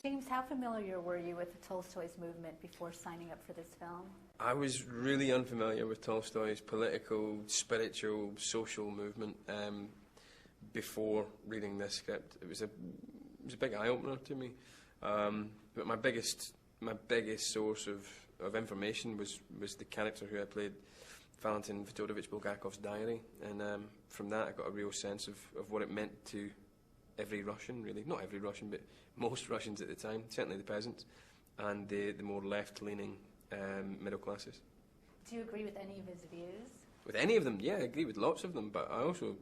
James, how familiar were you with Tolstoy's movement before signing up for this film? I was really unfamiliar with Tolstoy's political, spiritual, social movement before reading this script. It was a big eye-opener to me. But my biggest source of information was the character who I played, Valentin Fedorovich Bulgakov's diary, and from that I got a real sense of what it meant to every Russian, really. Not every Russian, but most Russians at the time, certainly the peasants, and the more left-leaning middle classes. Do you agree with any of his views? With any of them, yeah, I agree with lots of them, but I also,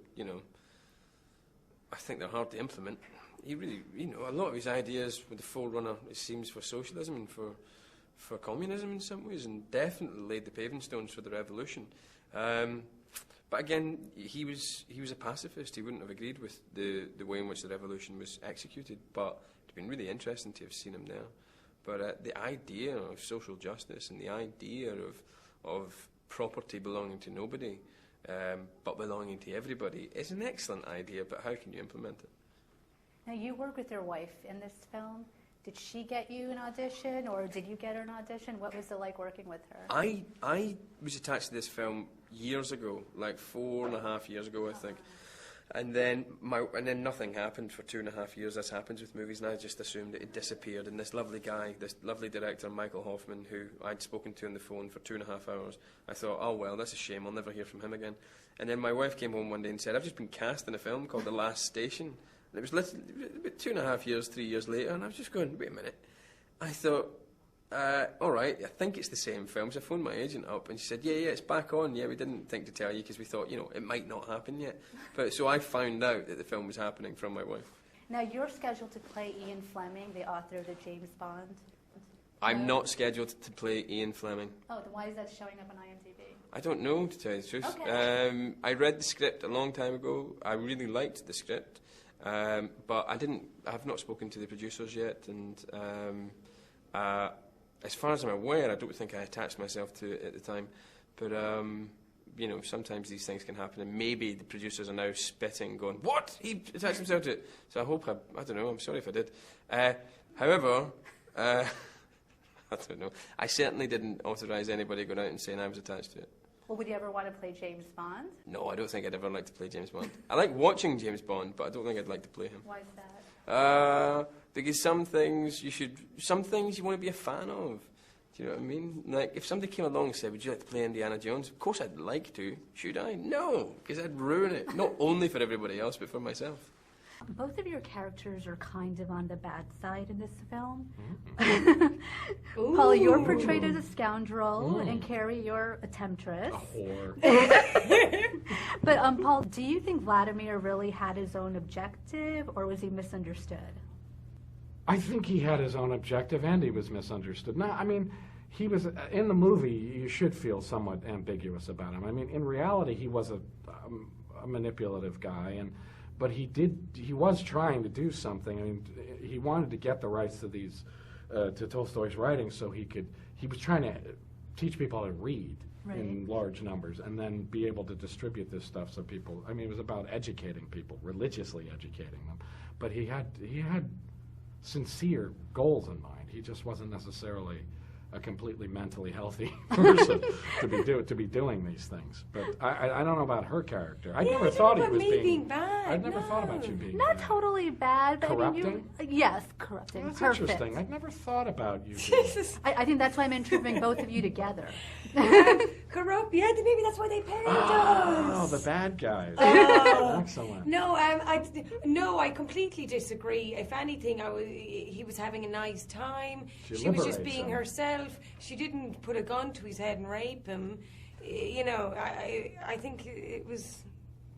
I think they're hard to implement. He really, a lot of his ideas were the forerunner, it seems, for socialism and for communism in some ways, and definitely laid the paving stones for the revolution. But again, he was a pacifist. He wouldn't have agreed with the way in which the revolution was executed, but it'd been really interesting to have seen him there. But the idea of social justice and the idea of property belonging to nobody, but belonging to everybody, is an excellent idea, but how can you implement it? Now, you work with your wife in this film. Did she get you an audition, or did you get her an audition? What was it like working with her? I was attached to this film years ago, like 4.5 years ago, I think. And then nothing happened for 2.5 years. This happens with movies, and I just assumed it had disappeared. And this lovely guy, this lovely director, Michael Hoffman, who I'd spoken to on the phone for 2.5 hours, I thought, oh well, that's a shame, I'll never hear from him again. And then my wife came home one day and said, I've just been cast in a film called The Last Station. And it was literally about 2.5 years, 3 years later, and I was just going, wait a minute. I thought, all right, I think it's the same film. So I phoned my agent up, and she said, yeah, it's back on. Yeah, we didn't think to tell you because we thought, it might not happen yet. But so I found out that the film was happening from my wife. Now, you're scheduled to play Ian Fleming, the author of the James Bond. I'm not scheduled to play Ian Fleming. Oh, then why is that showing up on IMDb? I don't know, to tell you the truth. Okay. I read the script a long time ago. I really liked the script. But I've not spoken to the producers yet, and as far as I'm aware, I don't think I attached myself to it at the time. But sometimes these things can happen, and maybe the producers are now spitting, going, "What? He attached himself to it?" So I hope I don't know. I'm sorry if I did. However, I don't know. I certainly didn't authorise anybody going out and saying I was attached to it. Well, would you ever want to play James Bond? No, I don't think I'd ever like to play James Bond. I like watching James Bond, but I don't think I'd like to play him. Why is that? Because some things you want to be a fan of. Do you know what I mean? Like, if somebody came along and said, would you like to play Indiana Jones? Of course I'd like to. Should I? No, because I'd ruin it. Not only for everybody else, but for myself. Both of your characters are kind of on the bad side in this film. Paul, you're portrayed as a scoundrel, and Carrie, you're a temptress. A whore. But, Paul, do you think Vladimir really had his own objective, or was he misunderstood? I think he had his own objective, and he was misunderstood. Now, I mean, he was, in the movie, you should feel somewhat ambiguous about him. I mean, in reality, he was a manipulative guy, but he was trying to do something. I mean, he wanted to get the rights to these, to Tolstoy's writings, so he was trying to teach people how to read in large numbers, and then be able to distribute this stuff so people, I mean, it was about educating people, religiously educating them. But he had sincere goals in mind. He just wasn't necessarily a completely mentally healthy person to be doing these things. But I don't know about her character. I never thought he was being bad. I never thought about you being not bad. totally bad, but corrupting. I mean, yes, corrupting. That's perfect. interesting. I've never thought about you. Jesus. I think that's why I'm interviewing both of you together. Corrupt. Yeah, maybe that's why they paid us. Oh, the bad guys. Excellent. No, I completely disagree. If anything, he was having a nice time. She was just being herself. She didn't put a gun to his head and rape him. I think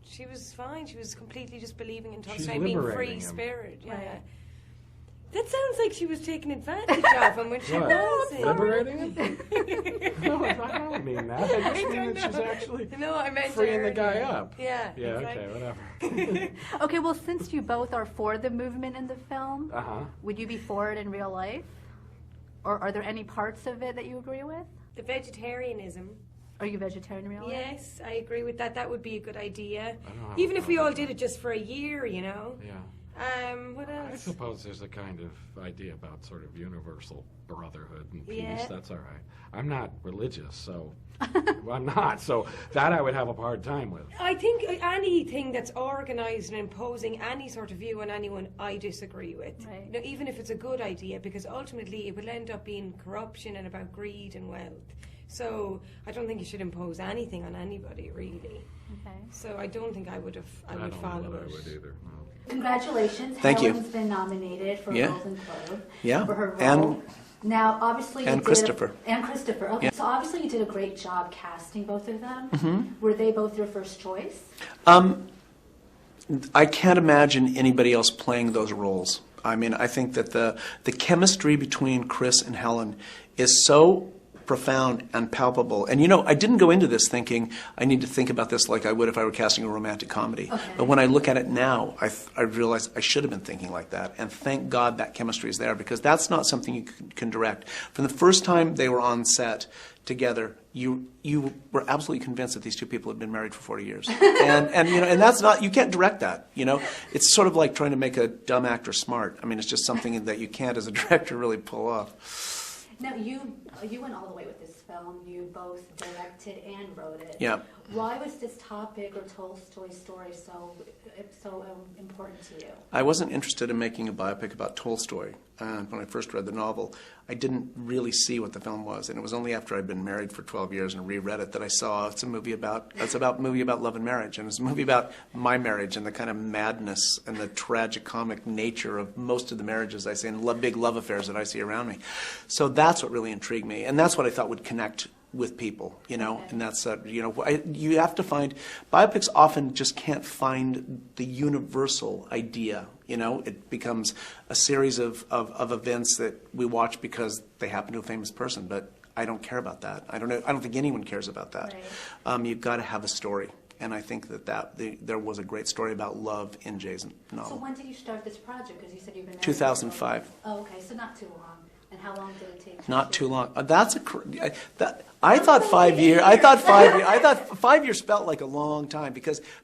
she was fine. She was completely just believing in Tolstoy and being free spirit. Yeah. Right. That sounds like she was taking advantage of him when she wasn't. Liberating him? No, I don't mean that. I just mean that she's actually freeing the guy up. Yeah. Yeah, exactly. okay, whatever. Okay, well, since you both are for the movement in the film, would you be for it in real life? Or are there any parts of it that you agree with? The vegetarianism. Are you vegetarian in real life? Yes, I agree with that. That would be a good idea. Even if we all did it just for a year, Yeah. What I else? suppose there's a kind of idea about sort of universal brotherhood and peace. Yeah. That's all right. I'm not religious, so I'm not. So that I would have a hard time with. I think anything that's organised and imposing any sort of view on anyone, I disagree with. Right. Now, even if it's a good idea, because ultimately it will end up being corruption and about greed and wealth. So I don't think you should impose anything on anybody, really. Okay. So I don't think I would I follow don't know that it. I would either. No. Congratulations. Thank you. Helen's been nominated for Yeah. Golden Globe Yeah. for her role. And- now, obviously, and you did Christopher. And Christopher. Okay, Yeah. so obviously you did a great job casting both of them. Mm-hmm. Were they both your first choice? I can't imagine anybody else playing those roles. I mean, I think that the chemistry between Chris and Helen is so profound and palpable. And, you know, I didn't go into this thinking I need to think about this like I would if I were casting a romantic comedy. Okay. But when I look at it now, I realize I should have been thinking like that. And thank God that chemistry is there, because that's not something you can direct. From the first time they were on set together, you were absolutely convinced that these two people had been married for 40 years. And you know, and that's not, you can't direct that, you know. It's sort of like trying to make a dumb actor smart. I mean, it's just something that you can't as a director really pull off. Now, you went all the way with this film. You both directed and wrote it. Yeah. Why was this topic or Tolstoy's story so important to you? I wasn't interested in making a biopic about Tolstoy. When I first read the novel, I didn't really see what the film was, and it was only after I'd been married for 12 years and reread it that I saw it's a movie about love and marriage, and it's a movie about my marriage and the kind of madness and the tragicomic nature of most of the marriages I see and big love affairs that I see around me. So that's what really intrigued me, and that's what I thought would connect with people, you know. Okay. And that's you know, you have to find, biopics often just can't find the universal idea. You know, it becomes a series of events that we watch because they happen to a famous person, but I don't care about that. I don't think anyone cares about that. Right. You've got to have a story, and I think there was a great story about love in Jay's novel. So when did you start this project? Because you said you've been married 2005. Oh, okay, so not too long. And how long did it take? Not to too shoot? long. I thought 5 years. I thought 5 years felt like a long time,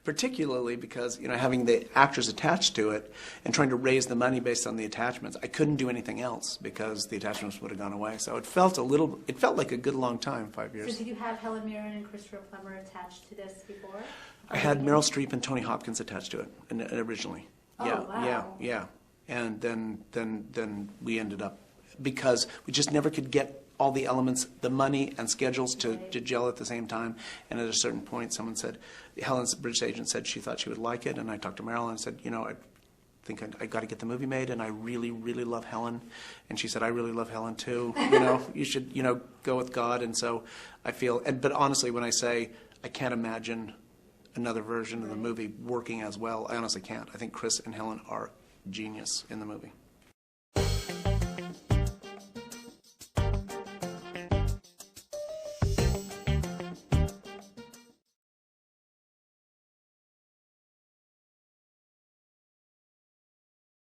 particularly because, you know, having the actors attached to it and trying to raise the money based on the attachments. I couldn't do anything else because the attachments would have gone away. So it felt like a good long time, 5 years. So did you have Helen Mirren and Christopher Plummer attached to this before? I had Meryl Streep and Tony Hopkins attached to it originally. Oh, Yeah, wow. yeah. And then we ended up, because we just never could get all the elements, the money and schedules to gel at the same time. And at a certain point, someone said, Helen's British agent said she thought she would like it. And I talked to Marilyn and said, you know, I think I got to get the movie made, and I really, really love Helen. And she said, I really love Helen too. You know, you should, you know, go with God. And so I feel, but honestly, when I say I can't imagine another version of the movie working as well, I honestly can't. I think Chris and Helen are genius in the movie.